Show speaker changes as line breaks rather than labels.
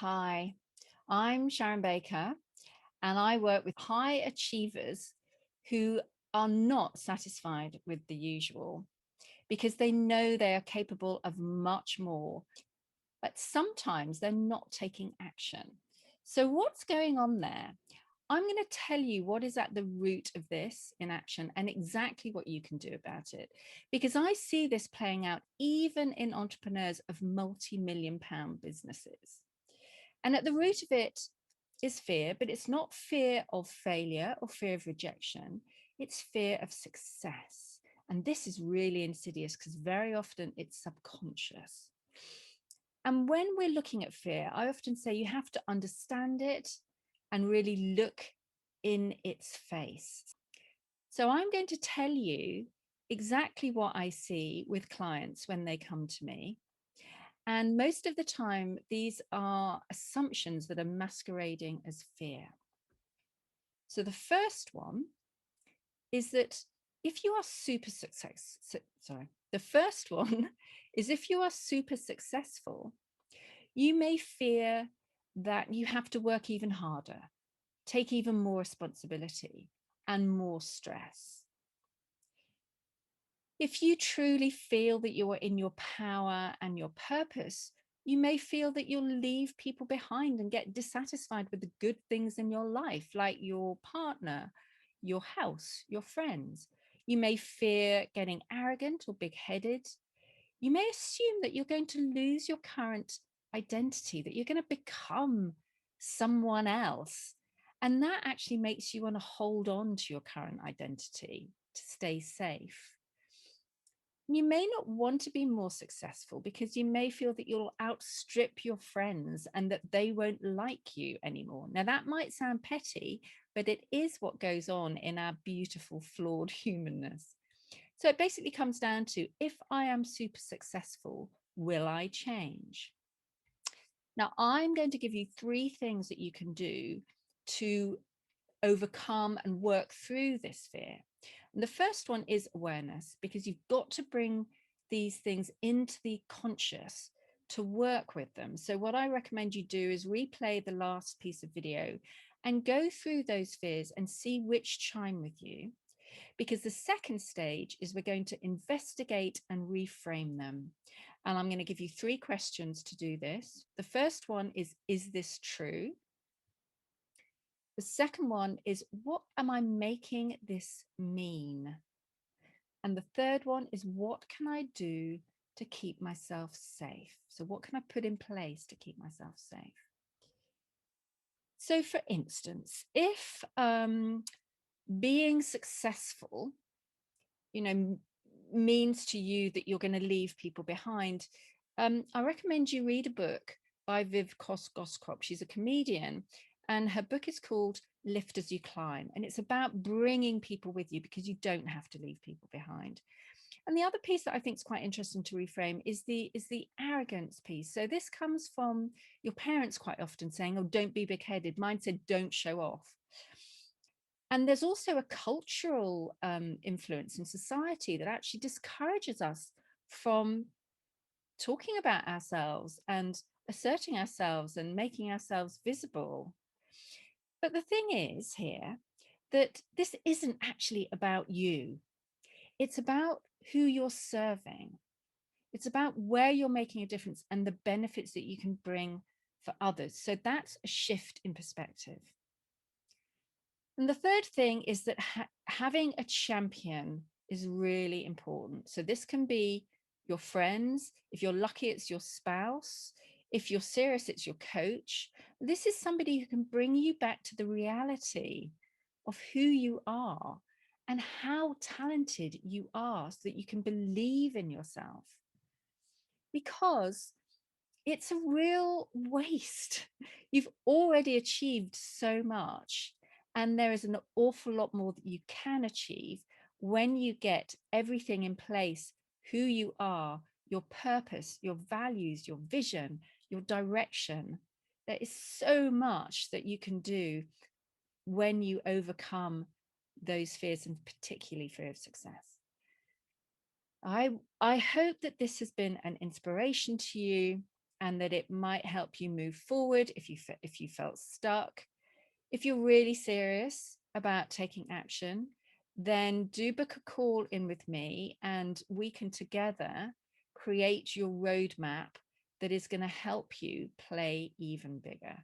Hi, I'm Sharon Baker, and I work with high achievers who are not satisfied with the usual because they know they are capable of much more, but sometimes they're not taking action. So, what's going on there? I'm going to tell you what is at the root of this inaction and exactly what you can do about it. Because I see this playing out even in entrepreneurs of multi-million pound businesses. And at the root of it is fear, but it's not fear of failure or fear of rejection. It's fear of success. And this is really insidious because very often it's subconscious. And when we're looking at fear, I often say you have to understand it and really look in its face. So I'm going to tell you exactly what I see with clients when they come to me. And most of the time, these are assumptions that are masquerading as fear. So the first one is that if you are super the first one is if you are super successful, you may fear that you have to work even harder, take even more responsibility and more stress. If you truly feel that you are in your power and your purpose, you may feel that you'll leave people behind and get dissatisfied with the good things in your life, like your partner, your house, your friends. You may fear getting arrogant or big headed. You may assume that you're going to lose your current identity, that you're going to become someone else. And that actually makes you want to hold on to your current identity to stay safe. You may not want to be more successful because you may feel that you'll outstrip your friends and that they won't like you anymore. Now, that might sound petty, but it is what goes on in our beautiful, flawed humanness. So it basically comes down to, if I am super successful, will I change? Now, I'm going to give you 3 things that you can do to overcome and work through this fear. And the first one is awareness, because you've got to bring these things into the conscious to work with them. So what I recommend you do is replay the last piece of video and go through those fears and see which chime with you. Because the second stage is we're going to investigate and reframe them. And I'm going to give you 3 questions to do this. The first one is this true? The second one is, what am I making this mean? And the third one is, what can I do to keep myself safe? So what can I put in place to keep myself safe? So for instance, if being successful, means to you that you're going to leave people behind, I recommend you read a book by Viv Goscrop. She's a comedian, and her book is called Lift as You Climb, and it's about bringing people with you because you don't have to leave people behind. And the other piece that I think is quite interesting to reframe is the arrogance piece. So this comes from your parents quite often saying, oh, don't be big-headed. Mine said, don't show off. And there's also a cultural influence in society that actually discourages us from talking about ourselves and asserting ourselves and making ourselves visible. But the thing is here that this isn't actually about you. It's about who you're serving. It's about where you're making a difference and the benefits that you can bring for others. So that's a shift in perspective. And the third thing is that having a champion is really important. So this can be your friends. If you're lucky, it's your spouse. If you're serious, it's your coach. This is somebody who can bring you back to the reality of who you are and how talented you are, so that you can believe in yourself. Because it's a real waste. You've already achieved so much, and there is an awful lot more that you can achieve when you get everything in place: who you are, your purpose, your values, your vision, your direction. There is so much that you can do when you overcome those fears, and particularly fear of success. I hope that this has been an inspiration to you. and that it might help you move forward if you felt stuck. If you're really serious about taking action, then do book a call in with me and we can together create your roadmap that is going to help you play even bigger.